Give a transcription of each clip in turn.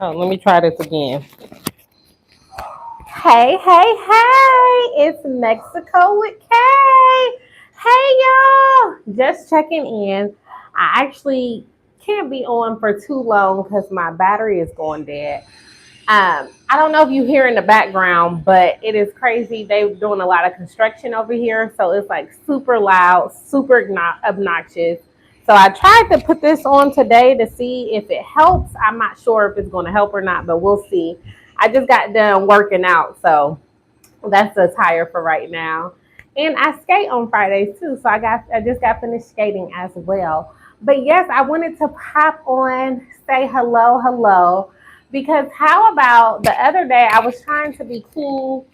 Oh, let me try this again. Hey, hey, hey, it's Mexico with Kay. Hey, y'all. Just checking in. I actually can't be on for too long because my battery is going dead. I don't know if you hear in the background, but it is crazy. They're doing a lot of construction over here, so it's like super loud, super obnoxious. So I tried to put this on today to see if it helps. I'm not sure if it's going to help or not, but we'll see. I just got done working out, so that's the tire for right now. And I skate on Fridays too, so I just got finished skating as well. But yes, I wanted to pop on, say hello, hello, because how about the other day I was trying to be cool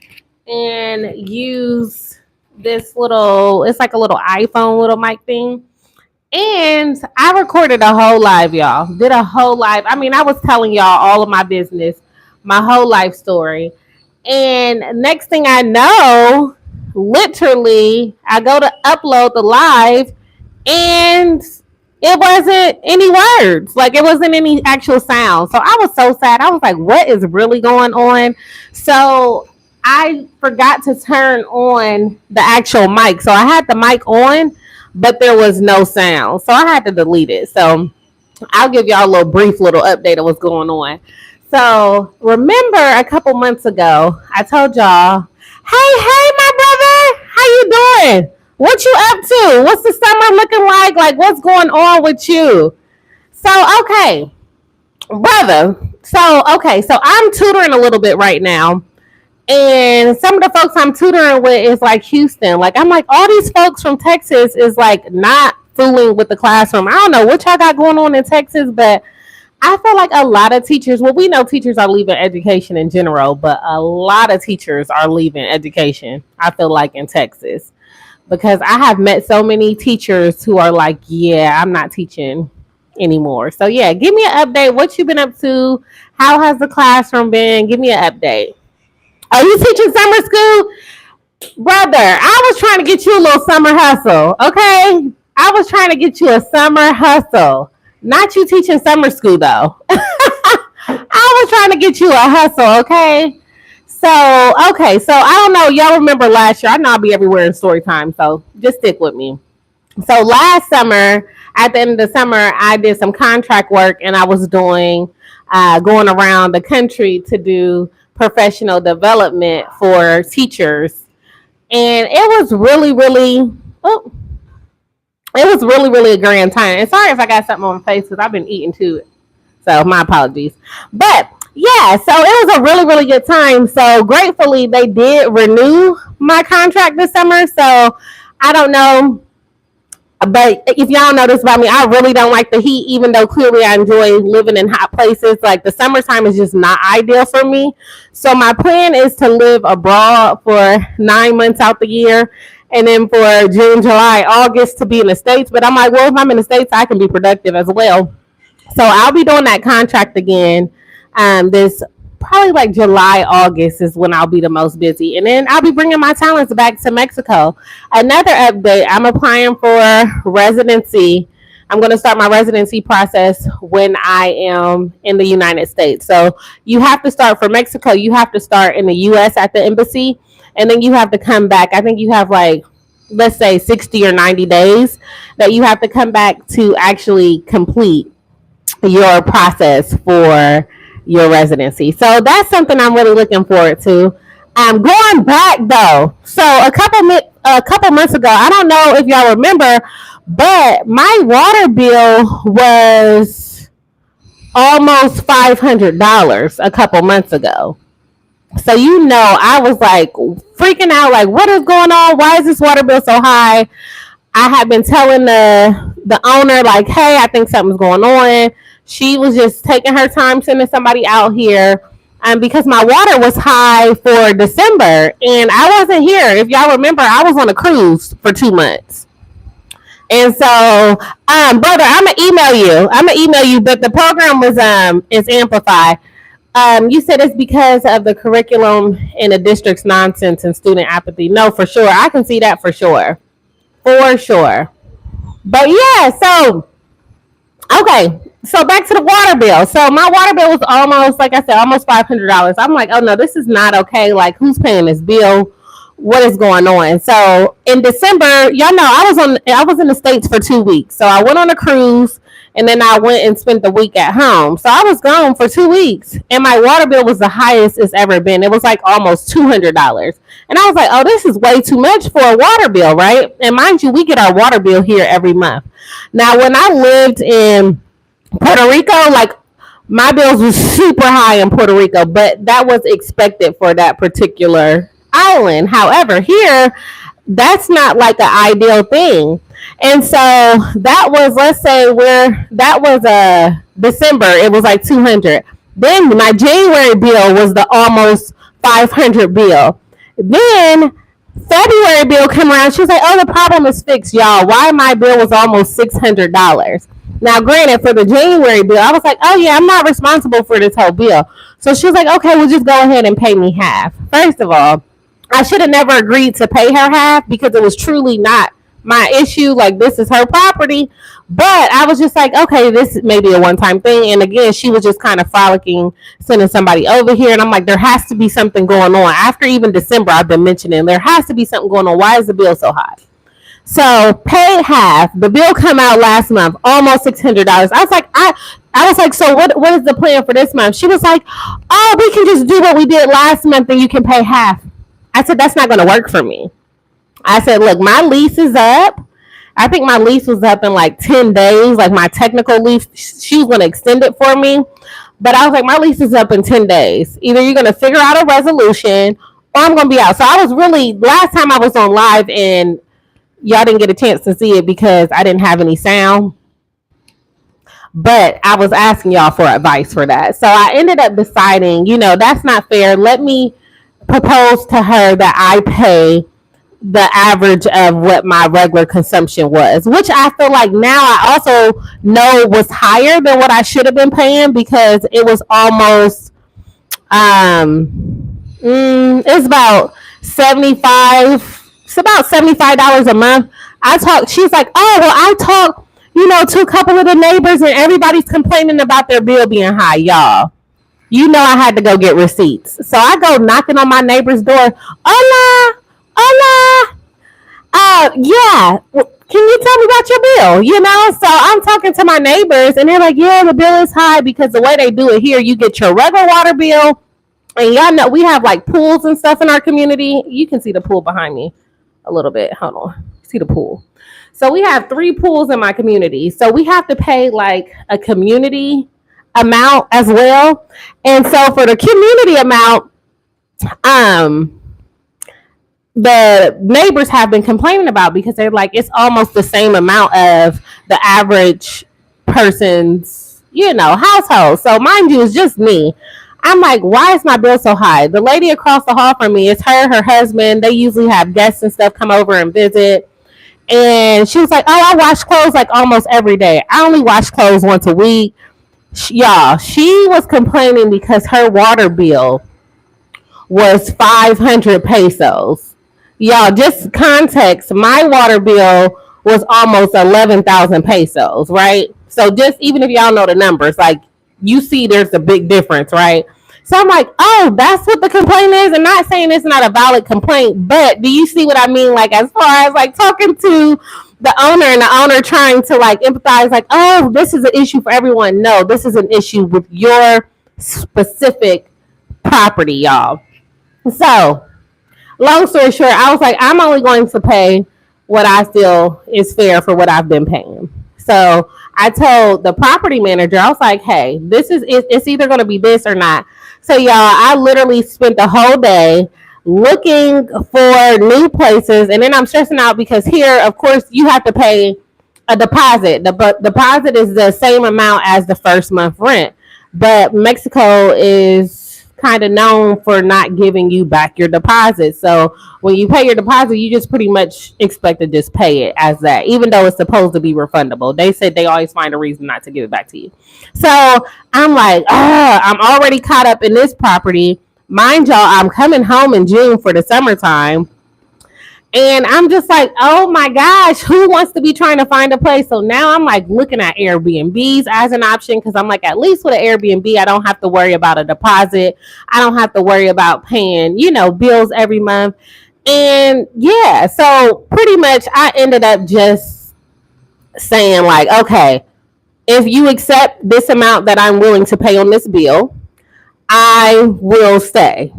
and use this little, it's like a little iPhone little mic thing. And I recorded a whole live, y'all. Did a whole live. I mean, I was telling y'all all of my business, my whole life story. And next thing I know, literally, I go to upload the live and it wasn't any words. Like it wasn't any actual sound. So I was so sad. I was like, what is really going on? So I forgot to turn on the actual mic. So I had the mic on, but there was no sound. So I had to delete it. So I'll give y'all a little brief little update of what's going on. So remember a couple months ago, I told y'all, hey, my brother, how you doing? What you up to? What's the summer looking like? Like what's going on with you? So okay, brother. So I'm tutoring a little bit right now. And some of the folks I'm tutoring with is like Houston. Like I'm like, all these folks from Texas is like not fooling with the classroom. I don't know what y'all got going on in Texas, but I feel like a lot of teachers, well, we know teachers are leaving education in general, but a lot of teachers are leaving education, I feel like, in Texas. Because I have met so many teachers who are like, yeah, I'm not teaching anymore. So, yeah, give me an update. What you been up to? How has the classroom been? Give me an update. Are you teaching summer school? Brother, I was trying to get you a little summer hustle, okay? I was trying to get you a summer hustle. Not you teaching summer school, though. I was trying to get you a hustle, okay? So I don't know. Y'all remember last year? I know I'll be everywhere in story time, so just stick with me. So last summer, at the end of the summer, I did some contract work and I was doing, going around the country to do professional development for teachers. And it was really, really, oh, it was really, really a grand time. And sorry if I got something on my face because I've been eating too. So my apologies. But yeah, so it was a really, really good time. So gratefully, they did renew my contract this summer. So I don't know. But if y'all know this about me, I really don't like the heat, even though clearly I enjoy living in hot places. Like the summertime is just not ideal for me. So my plan is to live abroad for 9 months out the year. And then for June, July, August to be in the States. But I'm like, well, if I'm in the States, I can be productive as well. So I'll be doing that contract again. This probably like July, August is when I'll be the most busy. And then I'll be bringing my talents back to Mexico. Another update, I'm applying for residency. I'm going to start my residency process when I am in the United States. So you have to start for Mexico. You have to start in the U.S. at the embassy. And then you have to come back. I think you have like, let's say 60 or 90 days that you have to come back to actually complete your process for your residency. So that's something I'm really looking forward to. I'm going back though. So a couple months ago, I don't know if y'all remember, but my water bill was almost $500 a couple months ago. So I was like freaking out, like what is going on? Why is this water bill so high? I had been telling the owner like, hey, I think something's going on. She was just taking her time sending somebody out here. Because my water was high for December and I wasn't here. If y'all remember, I was on a cruise for 2 months. And so, brother, I'm gonna email you. But the program was is Amplify. You said it's because of the curriculum and the district's nonsense and student apathy. No, for sure. I can see that for sure. For sure. But yeah, so Okay, so back to the water bill. So my water bill was almost, like I said, almost $500. I'm like, oh no, this is not okay. Like, who's paying this bill? What is going on? So in December, y'all know I was in the States for 2 weeks. So I went on a cruise and then I went and spent the week at home. So I was gone for 2 weeks and my water bill was the highest it's ever been. It was like almost $200. And I was like, oh, this is way too much for a water bill, right? And mind you, we get our water bill here every month. Now, when I lived in Puerto Rico, like my bills was super high in Puerto Rico, but that was expected for that particular island. However, here, that's not like an ideal thing. And so that was, let's say, where that was December, it was like 200. Then my January bill was the almost 500 bill. Then February bill came around. She was like, "Oh, the problem is fixed, y'all. Why my bill was almost $600." Now, granted, for the January bill, I was like, "Oh yeah, I'm not responsible for this whole bill." So she was like, "Okay, well, just go ahead and pay me half." First of all, I should have never agreed to pay her half because it was truly not my issue. Like, this is her property. But I was just like, okay, this may be a one time thing. And again, she was just kind of frolicking, sending somebody over here. And I'm like, there has to be something going on. After even December, I've been mentioning there has to be something going on. Why is the bill so high? So paid half. The bill come out last month, almost $600. I was like, so what is the plan for this month? She was like, oh, we can just do what we did last month and you can pay half. I said, that's not going to work for me. I said, look, my lease is up. I think my lease was up in like 10 days, like my technical lease. She was going to extend it for me. But I was like, my lease is up in 10 days. Either you're going to figure out a resolution or I'm going to be out. So I was really, last time I was on live and y'all didn't get a chance to see it because I didn't have any sound. But I was asking y'all for advice for that. So I ended up deciding, that's not fair. Let me propose to her that I pay the average of what my regular consumption was, which I feel like now I also know was higher than what I should have been paying because it was almost it's about 75 it's about $75 a month. She's like, oh well, I talked to a couple of the neighbors and everybody's complaining about their bill being high. Y'all, I had to go get receipts, so I go knocking on my neighbor's door. Hola, hola. Yeah. Can you tell me about your bill? So I'm talking to my neighbors and they're like, yeah, the bill is high because the way they do it here, you get your regular water bill. And y'all know we have like pools and stuff in our community. You can see the pool behind me a little bit. Hold on. See the pool. So we have 3 pools in my community. So we have to pay like a community amount as well. And so for the community amount, the neighbors have been complaining about because they're like, it's almost the same amount of the average person's, household. So mind you, it's just me. I'm like, why is my bill so high? The lady across the hall from me, it's her husband. They usually have guests and stuff come over and visit. And she was like, oh, I wash clothes like almost every day. I only wash clothes once a week. Y'all, she was complaining because her water bill was 500 pesos. Y'all, just context, my water bill was almost 11,000 pesos, right? So just even if y'all know the numbers, like you see there's a big difference, right? So I'm like, oh, that's what the complaint is. I'm not saying it's not a valid complaint, but do you see what I mean? Like as far as like talking to the owner and the owner trying to like empathize, like, oh, this is an issue for everyone. No, this is an issue with your specific property, y'all. So long story short, I was like, I'm only going to pay what I feel is fair for what I've been paying. So I told the property manager, I was like, hey, it's either going to be this or not. So y'all, I literally spent the whole day looking for new places. And then I'm stressing out because here, of course, you have to pay a deposit. The deposit is the same amount as the first month rent. But Mexico is kind of known for not giving you back your deposit. So when you pay your deposit, you just pretty much expect to just pay it as that, even though it's supposed to be refundable. They said they always find a reason not to give it back to you. So I'm like, I'm already caught up in this property. Mind y'all, I'm coming home in June for the summertime. And I'm just like, oh my gosh, who wants to be trying to find a place? So now I'm like looking at Airbnbs as an option because I'm like, at least with an Airbnb, I don't have to worry about a deposit. I don't have to worry about paying, bills every month. And yeah, so pretty much I ended up just saying, like, okay, if you accept this amount that I'm willing to pay on this bill, I will stay.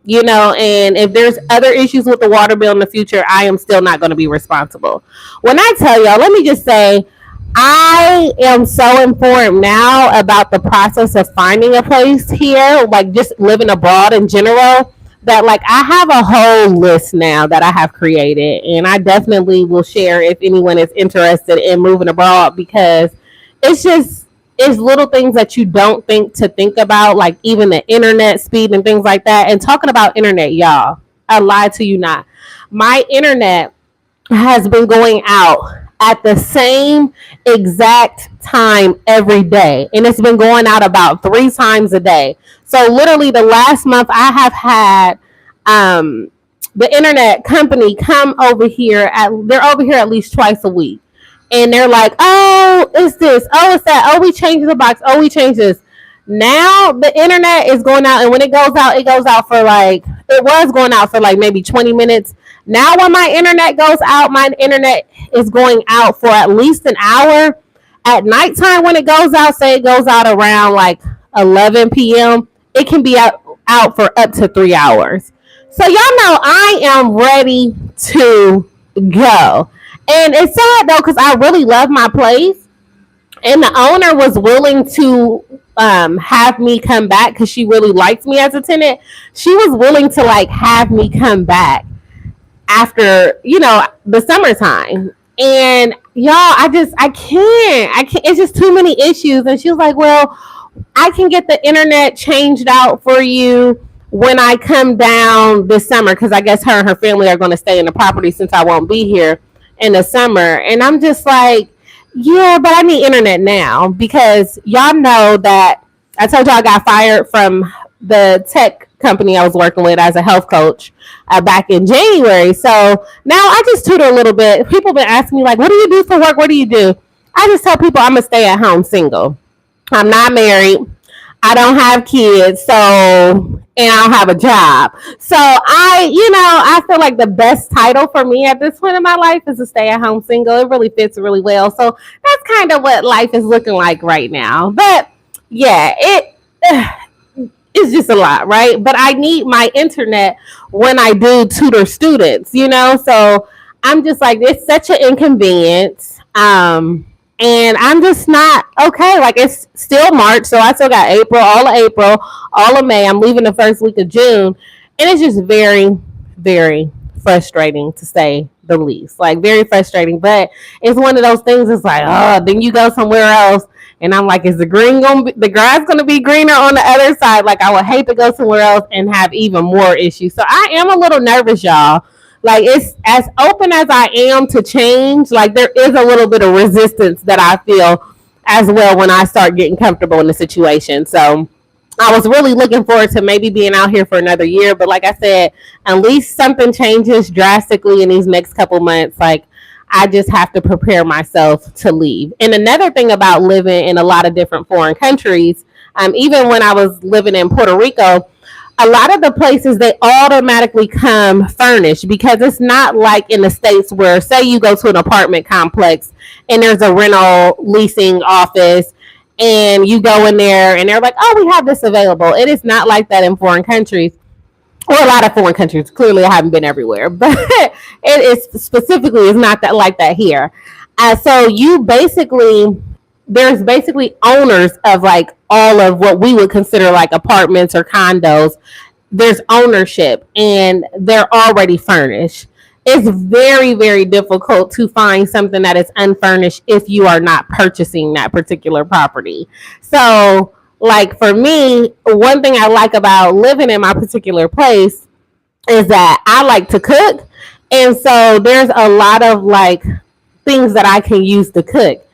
And if there's other issues with the water bill in the future, I am still not going to be responsible. When I tell y'all, let me just say, I am so informed now about the process of finding a place here, like just living abroad in general, that like I have a whole list now that I have created, and I definitely will share if anyone is interested in moving abroad, because it's just it's little things that you don't think to think about, like even the internet speed and things like that. And talking about internet, y'all, I lie to you not. My internet has been going out at the same exact time every day. And it's been going out about 3 times a day. So literally the last month I have had the internet company come over here they're over here at least twice a week. And they're like, oh, it's this, oh, it's that, oh, we changed the box, oh, we changed this. Now the internet is going out, and when it goes out for like, it was going out for like maybe 20 minutes. Now when my internet goes out, my internet is going out for at least an hour. At nighttime when it goes out, say it goes out around like 11 p.m., it can be out for up to 3 hours. So y'all know I am ready to go. And it's sad though, because I really love my place, and the owner was willing to have me come back because she really likes me as a tenant. She was willing to like have me come back after the summertime. And y'all, I can't. It's just too many issues. And she was like, well, I can get the internet changed out for you when I come down this summer, because I guess her and her family are going to stay in the property since I won't be here in the summer. And I'm just like, yeah, but I need internet now, because y'all know that I told y'all I got fired from the tech company I was working with as a health coach back in January. So now I just tutor a little bit. People been asking me like, what do you do for work? What do you do? I just tell people I'm a stay at home single. I'm not married. I don't have kids, and I don't have a job. So I feel like the best title for me at this point in my life is a stay-at-home single. It really fits really well. So that's kind of what life is looking like right now. But yeah, it's just a lot, right? But I need my internet when I do tutor students, So I'm just like, it's such an inconvenience. And I'm just not okay. Like, it's still March, so I still got April, all of May. I'm leaving the first week of June. And it's just very, very frustrating, to say the least. Like, very frustrating. But it's one of those things, it's like, oh, then you go somewhere else. And I'm like, is the grass gonna be greener on the other side? Like, I would hate to go somewhere else and have even more issues. So I am a little nervous, y'all. Like, it's as open as I am to change, like there is a little bit of resistance that I feel as well when I start getting comfortable in the situation. So I was really looking forward to maybe being out here for another year. But like I said, at least something changes drastically in these next couple months. Like, I just have to prepare myself to leave. And another thing about living in a lot of different foreign countries, even when I was living in Puerto Rico, a lot of the places, they automatically come furnished, because it's not like in the States where, say you go to an apartment complex and there's a rental leasing office and you go in there and they're like, oh, we have this available. It is not like that in foreign countries, or a lot of foreign countries. Clearly I haven't been everywhere, but it is specifically is not that like that here. So there's basically owners of like all of what we would consider like apartments or condos. There's ownership and they're already furnished. It's very, very difficult to find something that is unfurnished if you are not purchasing that particular property. So like for me, one thing I like about living in my particular place is that I like to cook. And so there's a lot of like things that I can use to cook.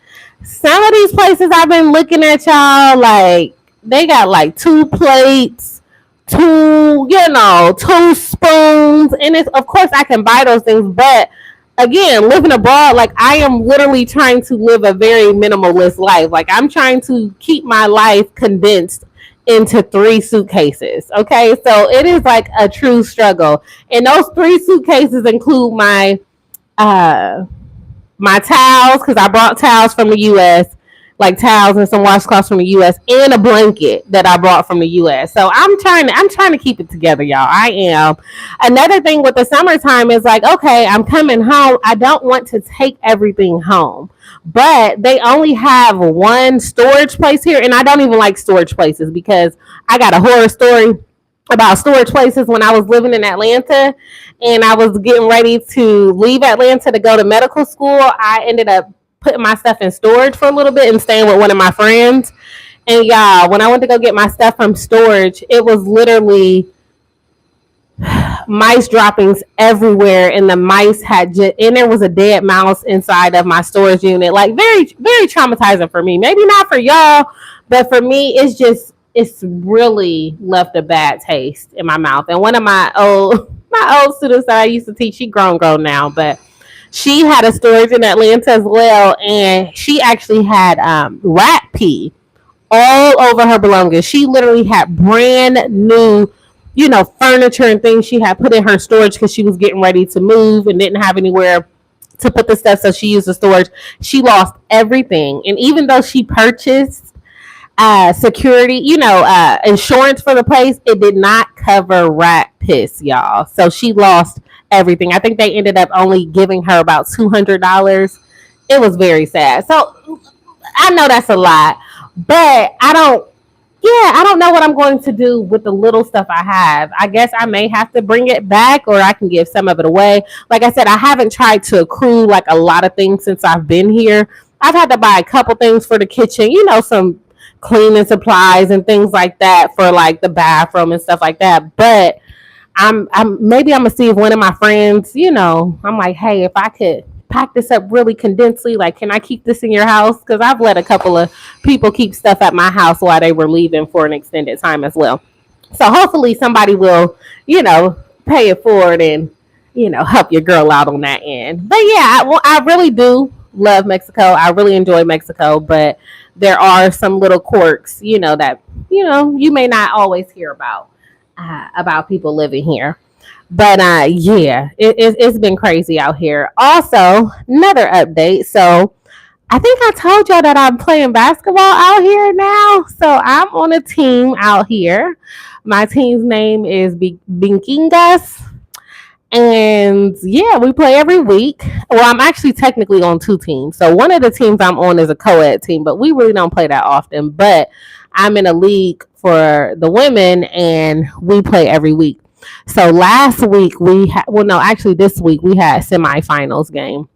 Some of these places I've been looking at, y'all, like they got like 2 plates, two spoons. And it's, of course, I can buy those things, but again, living abroad, like I am literally trying to live a very minimalist life. Like I'm trying to keep my life condensed into 3 suitcases. Okay. So it is like a true struggle. And those 3 suitcases include uh my towels, because I brought towels from the US, like towels and some washcloths from the US, and a blanket that I brought from the US. So I'm trying to keep it together, y'all. I am. Another thing with the summertime is like, okay, I'm coming home. I don't want to take everything home. But they only have one storage place here, and I don't even like storage places because I got a horror story about storage places when I was living in Atlanta and I was getting ready to leave Atlanta to go to medical school. I ended up putting my stuff in storage for a little bit and staying with one of my friends. And y'all, when I went to go get my stuff from storage, it was literally mice droppings everywhere, and the mice had and there was a dead mouse inside of my storage unit. Like very, very traumatizing for me. Maybe not for y'all, but for me, it's really left a bad taste in my mouth. And one of my old students that I used to teach, she grown now, but she had a storage in Atlanta as well, and she actually had rat pee all over her belongings. She literally had brand new, furniture and things she had put in her storage because she was getting ready to move and didn't have anywhere to put the stuff, so she used the storage. She lost everything, and even though she purchased security, insurance for the place, it did not cover rat piss, y'all. So she lost everything. I think they ended up only giving her about $200. It was very sad. So I know that's a lot, but I don't know what I'm going to do with the little stuff I have. I guess I may have to bring it back, or I can give some of it away. Like I said, I haven't tried to accrue like a lot of things since I've been here. I've had to buy a couple things for the kitchen, some cleaning supplies and things like that for like the bathroom and stuff like that. But I'm gonna see if one of my friends, I'm like, hey, if I could pack this up really condensely, like, can I keep this in your house? Because I've let a couple of people keep stuff at my house while they were leaving for an extended time as well. So hopefully somebody will, pay it forward and, help your girl out on that end. But yeah, I really do love Mexico. I really enjoy Mexico, but there are some little quirks, that, you may not always hear about people living here. But yeah, it's been crazy out here. Also, another update. So I think I told y'all that I'm playing basketball out here now. So I'm on a team out here. My team's name is Binkingas. And yeah, we play every week. Well, I'm actually technically on 2 teams. So one of the teams I'm on is a co-ed team, but we really don't play that often. But I'm in a league for the women, and we play every week. So last week this week we had semifinals game.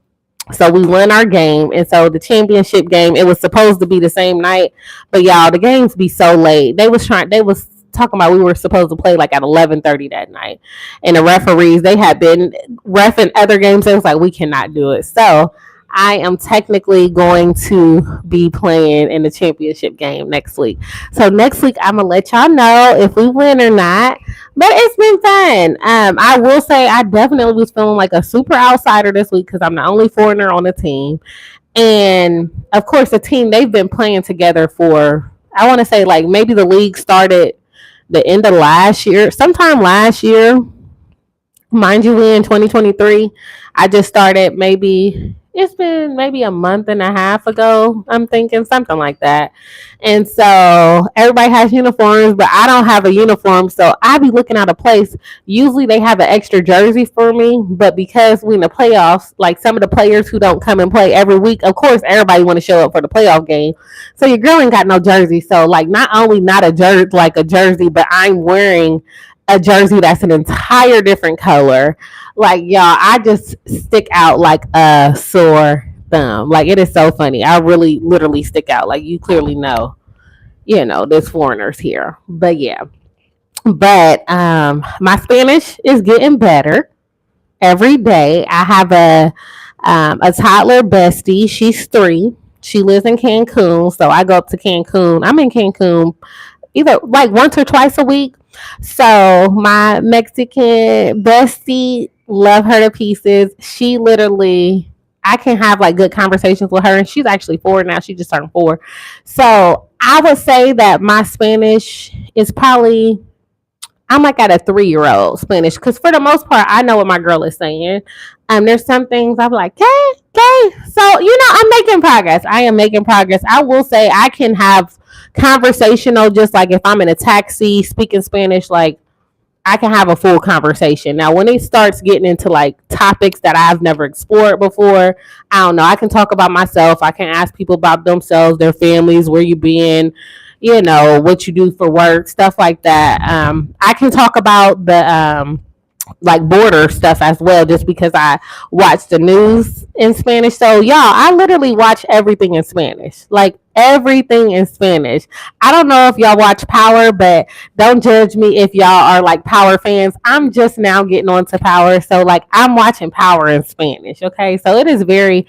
So we won our game, and so the championship game, it was supposed to be the same night, but y'all, the games be so late. They was talking about we were supposed to play like at 11:30 that night, and the referees, they had been reffing other games. It was like, we cannot do it. So I am technically going to be playing in the championship game next week. So next week I'm gonna let y'all know if we win or not. But it's been fun. I will say I definitely was feeling like a super outsider this week because I'm the only foreigner on the team. And of course the team, they've been playing together for, I want to say, like maybe the league started the end of last year, sometime last year. Mind you, we in 2023. I just started it's been maybe a month and a half ago, I'm thinking, something like that. And so everybody has uniforms, but I don't have a uniform. So I be looking at a place. Usually they have an extra jersey for me, but because we in the playoffs, like some of the players who don't come and play every week, of course, everybody want to show up for the playoff game. So your girl ain't got no jersey. So like not only not a jersey, but I'm wearing a jersey that's an entire different color. Like, y'all, I just stick out like a sore thumb. Like, it is so funny. I really literally stick out. Like, you clearly know, there's foreigners here. But yeah. But my Spanish is getting better every day. I have a toddler bestie. She's 3. She lives in Cancun, so I go up to Cancun. I'm in Cancun either like once or twice a week. So my Mexican bestie, love her to pieces. She literally, I can have like good conversations with her, and she's actually 4 now. She just turned 4. So I would say that my Spanish is probably, I'm like at a 3-year-old Spanish, because for the most part, I know what my girl is saying. There's some things I'm like, okay, okay. So I'm making progress. I am making progress. I will say I can have conversational, just like if I'm in a taxi speaking Spanish, like I can have a full conversation. Now, when it starts getting into like topics that I've never explored before, I don't know. I can talk about myself. I can ask people about themselves, their families, where you been, what you do for work, stuff like that. I can talk about the like border stuff as well, just because I watch the news in Spanish. So y'all, I literally watch everything in Spanish. Like everything in Spanish. I don't know if y'all watch Power, but don't judge me if y'all are like Power fans. I'm just now getting onto Power. So like I'm watching Power in Spanish. Okay. So it is very,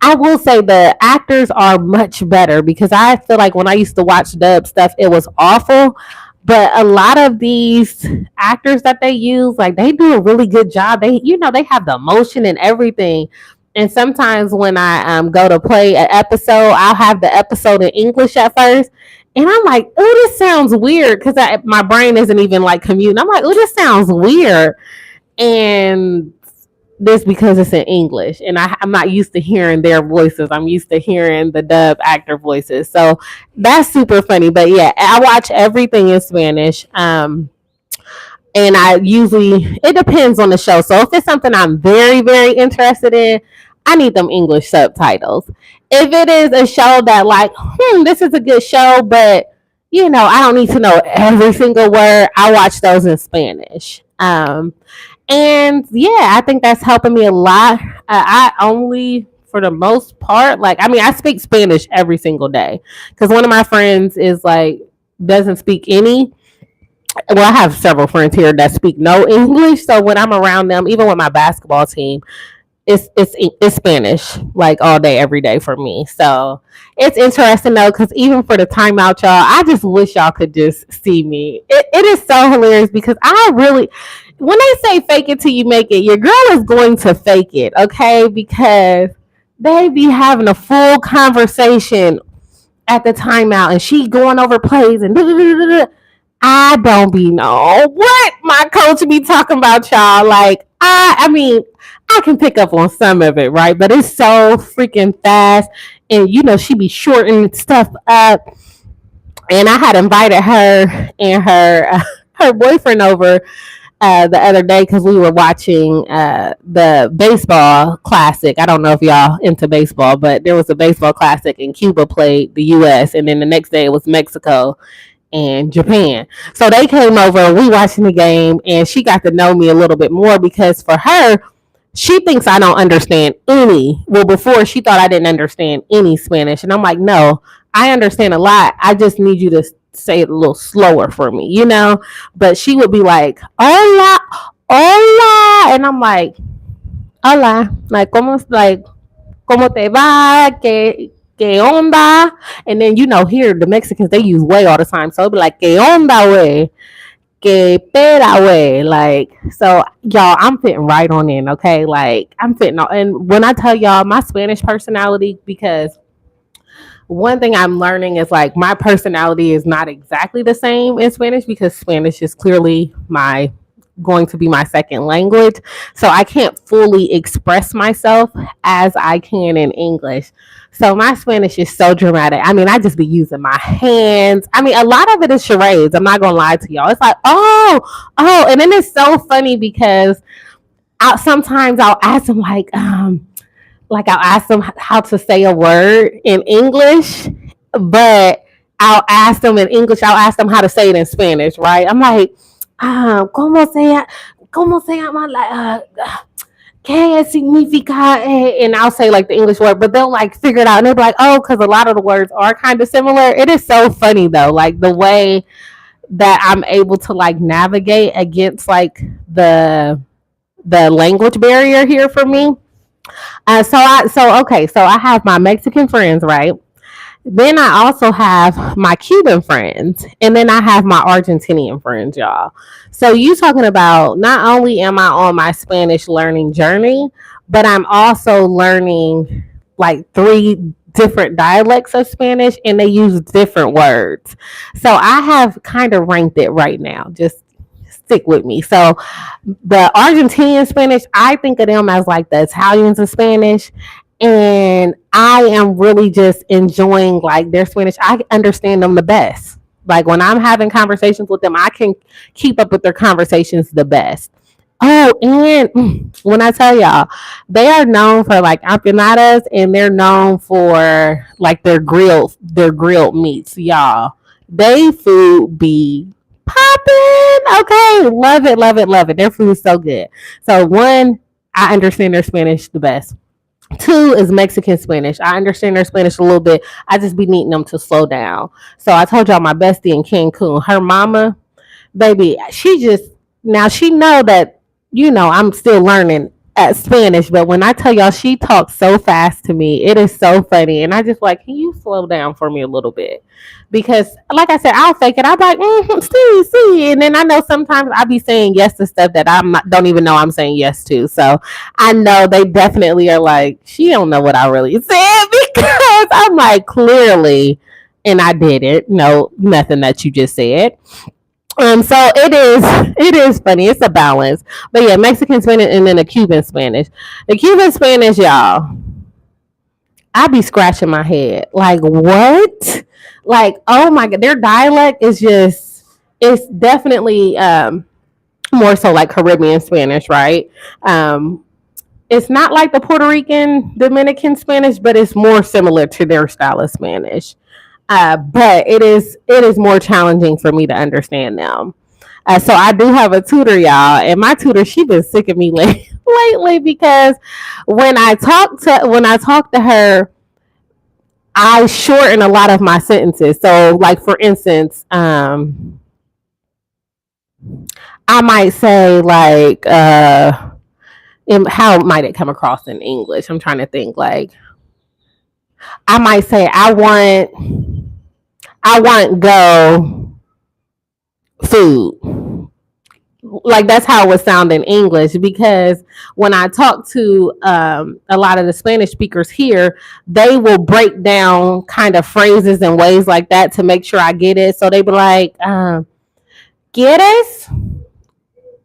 I will say the actors are much better, because I feel like when I used to watch dub stuff, it was awful. But a lot of these actors that they use, like they do a really good job. They have the emotion and everything. And sometimes when I go to play an episode, I'll have the episode in English at first. And I'm like, oh, this sounds weird, because my brain isn't even like commuting. I'm like, oh, this sounds weird. And this because it's in English, and I'm not used to hearing their voices. I'm used to hearing the dub actor voices. So that's super funny. But yeah, I watch everything in Spanish. And I usually, it depends on the show. So if it's something I'm very, very interested in, I need them English subtitles. If it is a show that like, this is a good show, but I don't need to know every single word, I watch those in Spanish. And yeah, I think that's helping me a lot. I only, for the most part, like, I mean, I speak Spanish every single day, because one of my friends is like, doesn't speak any. Well, I have several friends here that speak no English. So when I'm around them, even with my basketball team, it's Spanish like all day, every day for me. So it's interesting though, because even for the timeout, y'all, I just wish y'all could just see me. It is so hilarious, because I really, when they say fake it till you make it, your girl is going to fake it, okay? Because they be having a full conversation at the timeout, and she going over plays and I don't be know what my coach be talking about, y'all. Like I mean, I can pick up on some of it, right? But it's so freaking fast, and she be shortening stuff up. And I had invited her and her boyfriend over the other day, because we were watching the baseball classic. I don't know if y'all into baseball, but there was a baseball classic, and Cuba played the U.S., and then the next day it was Mexico and Japan. So they came over, we watching the game, and she got to know me a little bit more, because for her, she thinks I don't understand any. Well, before she thought I didn't understand any Spanish, and I'm like, no, I understand a lot. I just need you to say it a little slower for me, But she would be like, hola, hola, and I'm like, hola, like, como te va, que onda, and then here the Mexicans, they use way all the time, so it'd be like, que onda way, que pera way, like, so y'all, I'm fitting right on in, okay, like I'm fitting on. And when I tell y'all my Spanish personality, because one thing I'm learning is like my personality is not exactly the same in Spanish, because Spanish is clearly going to be my second language. So I can't fully express myself as I can in English. So my Spanish is so dramatic. I mean, I just be using my hands. I mean, a lot of it is charades. I'm not gonna lie to y'all. It's like, oh, and then it's so funny, because sometimes I'll ask them like I'll ask them how to say a word in English, but I'll ask them in English. I'll ask them how to say it in Spanish, right? I'm like, cómo se llama, like, ¿qué significa? And I'll say like the English word, but they'll like figure it out, and they'll be like, oh, because a lot of the words are kind of similar. It is so funny though, like the way that I'm able to like navigate against like the language barrier here for me. So I have my Mexican friends, right? Then I also have my Cuban friends, and then I have my Argentinian friends, y'all. So you talking about, not only am I on my Spanish learning journey, but I'm also learning like three different dialects of Spanish, and they use different words. So I have kind of ranked it right now. Just stick with me. So the Argentinian Spanish, I think of them as like the Italians of Spanish. And I am really just enjoying like their Spanish. I understand them the best. Like when I'm having conversations with them, I can keep up with their conversations the best. Oh, and when I tell y'all, they are known for like empanadas, and they're known for like their grilled meats, y'all. They food be popping. Okay, love it, love it, love it. Their food is so good. So one, I understand their Spanish the best. Two is Mexican Spanish. I understand their Spanish a little bit. I just be needing them to slow down. So I told y'all my bestie in Cancun, her mama, baby, she just, now she know that, I'm still learning at Spanish, but when I tell y'all she talks so fast to me, it is so funny. And I just like, can you slow down for me a little bit? Because like I said, I'll fake it. I'm like, see. And then I know sometimes I be saying yes to stuff that don't even know I'm saying yes to. So I know they definitely are like, she don't know what I really said, because I'm like, clearly, and I didn't know nothing that you just said. So it is funny. It's a balance. But yeah, Mexican Spanish and then the Cuban Spanish. The Cuban Spanish, y'all, I be scratching my head. Like what? Like, oh my god, their dialect is just, it's definitely more so like Caribbean Spanish, right? Um it's not like the Puerto Rican Dominican Spanish, but it's more similar to their style of Spanish. But it is more challenging for me to understand them. So I do have a tutor, y'all, and my tutor, she been sick of me lately, because when I talk to her, I shorten a lot of my sentences. So, like for instance, I might say like, how might it come across in English? I'm trying to think. Like, I might say, I want go food. Like that's how it would sound in English, because when I talk to a lot of the Spanish speakers here, they will break down kind of phrases and ways like that to make sure I get it. So they be like, ¿quieres?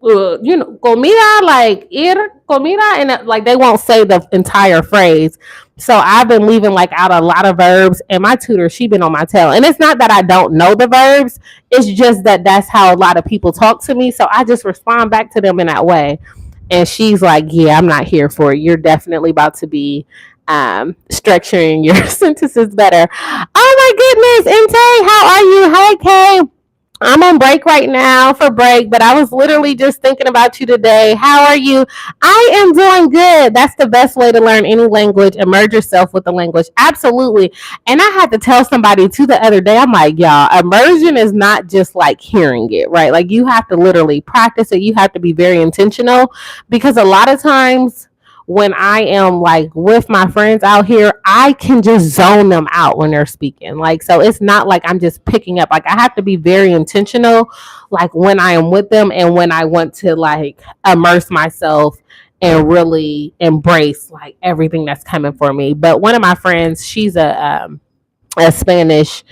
Comida, like ir comida, and like they won't say the entire phrase. So I've been leaving like out a lot of verbs, and my tutor, she been on my tail. And it's not that I don't know the verbs; it's just that that's how a lot of people talk to me. So I just respond back to them in that way. And she's like, "Yeah, I'm not here for it. You're definitely about to be structuring your sentences better." Oh my goodness, Inte, how are you? Hi, Kay. I'm on break right now for break, but I was literally just thinking about you today. How are you? I am doing good. That's the best way to learn any language. Immerse yourself with the language. Absolutely. And I had to tell somebody too the other day, I'm like, y'all, immersion is not just like hearing it, right? Like you have to literally practice it. You have to be very intentional, because a lot of times when I am like with my friends out here, I can just zone them out when they're speaking. Like, so it's not like I'm just picking up. Like, I have to be very intentional, like when I am with them and when I want to like immerse myself and really embrace like everything that's coming for me. But one of my friends, she's a Spanish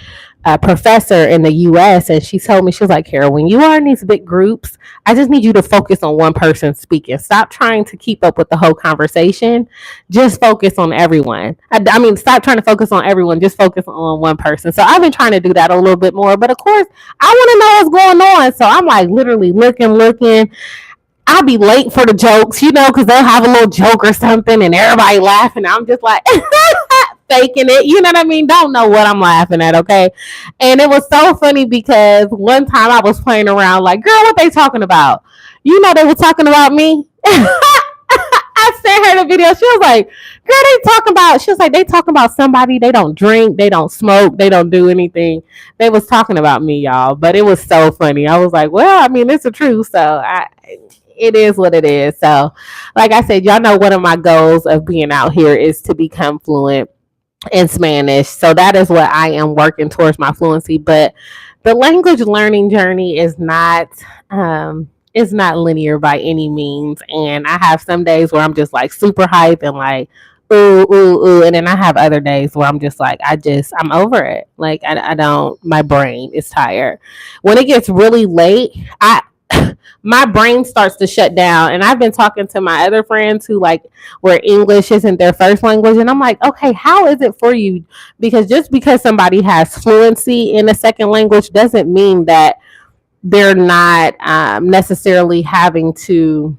professor in the US, and she told me, she was like, Carol, when you are in these big groups, I just need you to focus on one person speaking. Stop trying to keep up with the whole conversation. Just focus on everyone. I mean, stop trying to focus on everyone. Just focus on one person. So I've been trying to do that a little bit more. But of course, I want to know what's going on. So I'm like literally looking. I'll be late for the jokes, because they'll have a little joke or something and everybody laughing. I'm just like faking it. You know what I mean? Don't know what I'm laughing at, okay? And it was so funny because one time I was playing around like, girl, what they talking about? They were talking about me. I sent her the video. She was like, girl, she was like, they talking about somebody. They don't drink, they don't smoke, they don't do anything. They was talking about me, y'all. But it was so funny. I was like, well, I mean, it's the truth. So it is what it is. So, like I said, y'all know one of my goals of being out here is to become fluent in Spanish. So that is what I am working towards my fluency. But the language learning journey is not linear by any means. And I have some days where I'm just like super hype and like ooh ooh ooh, and then I have other days where I'm just like I'm over it. Like I don't. My brain is tired. When it gets really late, I my brain starts to shut down. And I've been talking to my other friends who like where English isn't their first language, and I'm like, okay, how is it for you? Because just because somebody has fluency in a second language doesn't mean that they're not necessarily having to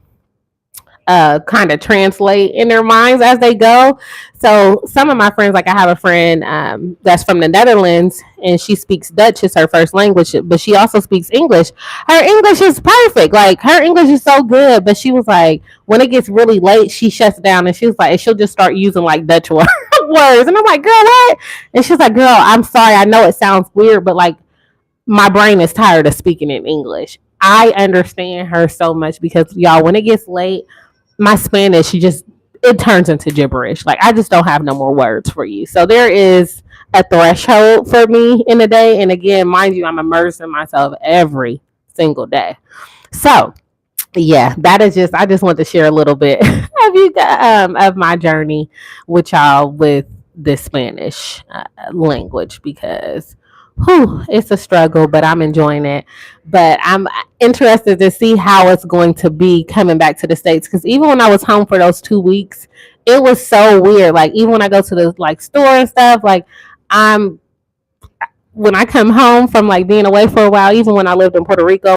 kind of translate in their minds as they go. So some of my friends, like I have a friend that's from the Netherlands, and she speaks Dutch as her first language, but she also speaks English. Her English is perfect. Like her English is so good, but she was like, when it gets really late, she shuts down and she was like, she'll just start using like Dutch words. And I'm like, girl, what? And she's like, girl, I'm sorry. I know it sounds weird, but like my brain is tired of speaking in English. I understand her so much because y'all, when it gets late, my Spanish just it turns into gibberish. Like I just don't have no more words for you. So there is a threshold for me in a day. And again, mind you, I'm immersing myself every single day. So yeah, that is just I just want to share a little bit of of my journey with y'all with this Spanish language because it's a struggle, but I'm enjoying it. But I'm interested to see how it's going to be coming back to the States because even when I was home for those 2 weeks, it was so weird. Like even when I go to the like store and stuff, like I'm when I come home from like being away for a while, even when I lived in Puerto Rico,